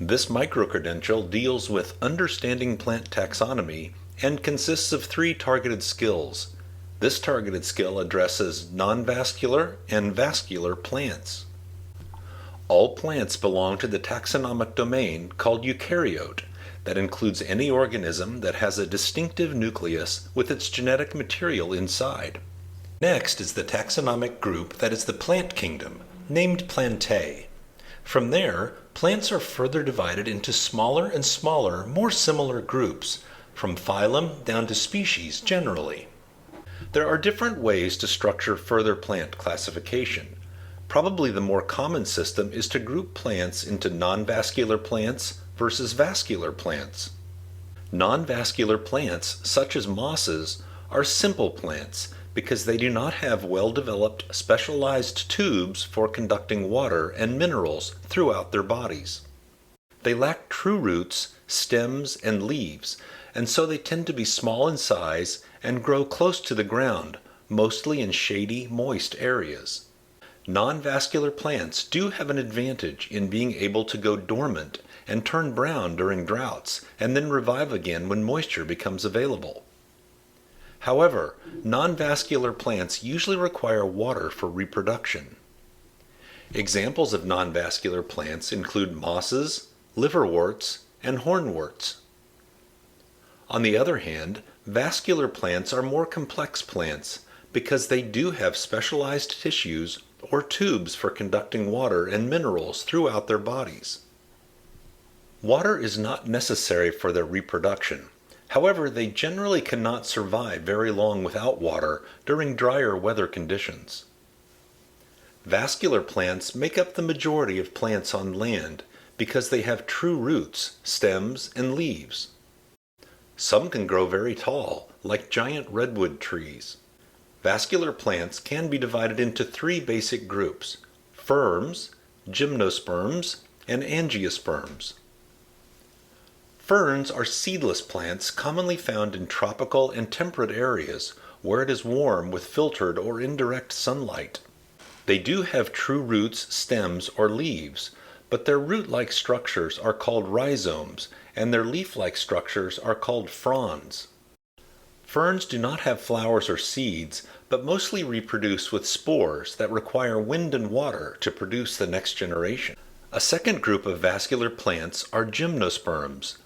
This microcredential deals with understanding plant taxonomy and consists of 3 targeted skills. This targeted skill addresses non-vascular and vascular plants. All plants belong to the taxonomic domain called eukaryote, that includes any organism that has a distinctive nucleus with its genetic material inside. Next is the taxonomic group that is the plant kingdom, named Plantae. From there, plants are further divided into smaller and smaller, more similar groups, from phylum down to species generally. There are different ways to structure further plant classification. Probably the more common system is to group plants into non-vascular plants versus vascular plants. Non-vascular plants, such as mosses, are simple plants because they do not have well-developed specialized tubes for conducting water and minerals throughout their bodies. They lack true roots, stems, and leaves, and so they tend to be small in size and grow close to the ground, mostly in shady, moist areas. Non-vascular plants do have an advantage in being able to go dormant and turn brown during droughts, and then revive again when moisture becomes available. However, non-vascular plants usually require water for reproduction. Examples of non-vascular plants include mosses, liverworts, and hornworts. On the other hand, vascular plants are more complex plants because they do have specialized tissues or tubes for conducting water and minerals throughout their bodies. Water is not necessary for their reproduction. However, they generally cannot survive very long without water during drier weather conditions. Vascular plants make up the majority of plants on land because they have true roots, stems, and leaves. Some can grow very tall, like giant redwood trees. Vascular plants can be divided into 3 basic groups: ferns, gymnosperms, and angiosperms. Ferns are seedless plants commonly found in tropical and temperate areas where it is warm with filtered or indirect sunlight. They do have true roots, stems, or leaves, but their root-like structures are called rhizomes, and their leaf-like structures are called fronds. Ferns do not have flowers or seeds, but mostly reproduce with spores that require wind and water to produce the next generation. A second group of vascular plants are gymnosperms.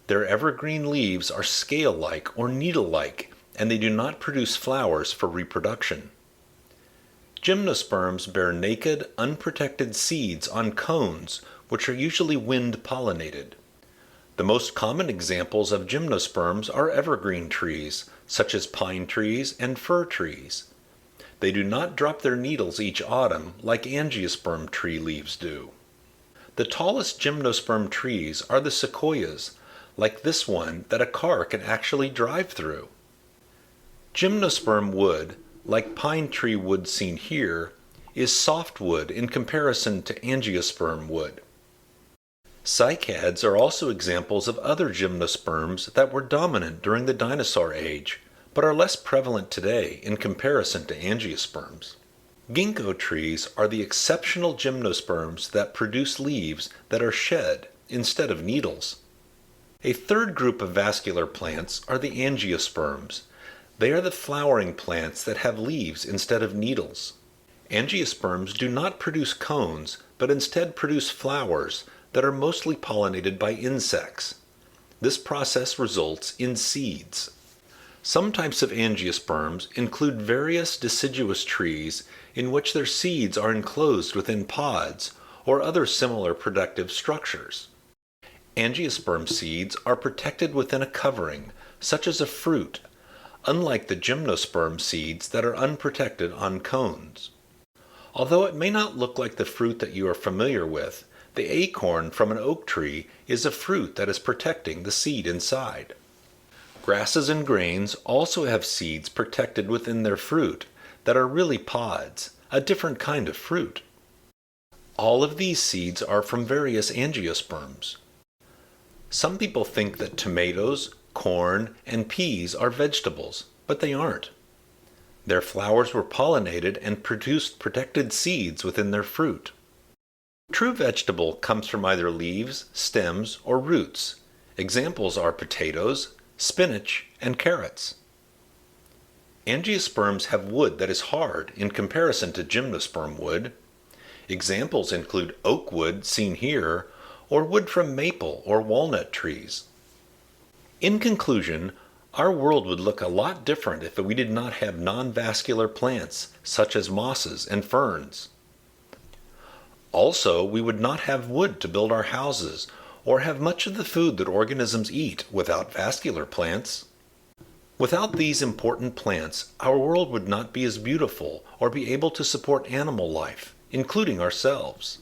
Their evergreen leaves are scale-like or needle-like, and they do not produce flowers for reproduction. Gymnosperms bear naked, unprotected seeds on cones, which are usually wind-pollinated. The most common examples of gymnosperms are evergreen trees, such as pine trees and fir trees. They do not drop their needles each autumn like angiosperm tree leaves do. The tallest gymnosperm trees are the sequoias, like this one that a car can actually drive through. Gymnosperm wood, like pine tree wood seen here, is softwood in comparison to angiosperm wood. Cycads are also examples of other gymnosperms that were dominant during the dinosaur age, but are less prevalent today in comparison to angiosperms. Ginkgo trees are the exceptional gymnosperms that produce leaves that are shed instead of needles. A third group of vascular plants are the angiosperms. They are the flowering plants that have leaves instead of needles. Angiosperms do not produce cones, but instead produce flowers that are mostly pollinated by insects. This process results in seeds. Some types of angiosperms include various deciduous trees in which their seeds are enclosed within pods or other similar protective structures. Angiosperm seeds are protected within a covering, such as a fruit, unlike the gymnosperm seeds that are unprotected on cones. Although it may not look like the fruit that you are familiar with, the acorn from an oak tree is a fruit that is protecting the seed inside. Grasses and grains also have seeds protected within their fruit that are really pods, a different kind of fruit. All of these seeds are from various angiosperms. Some people think that tomatoes, corn, and peas are vegetables, but they aren't. Their flowers were pollinated and produced protected seeds within their fruit. True vegetable comes from either leaves, stems, or roots. Examples are potatoes, spinach, and carrots. Angiosperms have wood that is hard in comparison to gymnosperm wood. Examples include oak wood, seen here, or wood from maple or walnut trees. In conclusion, our world would look a lot different if we did not have non-vascular plants, such as mosses and ferns. Also, we would not have wood to build our houses, or have much of the food that organisms eat without vascular plants. Without these important plants, our world would not be as beautiful or be able to support animal life, including ourselves.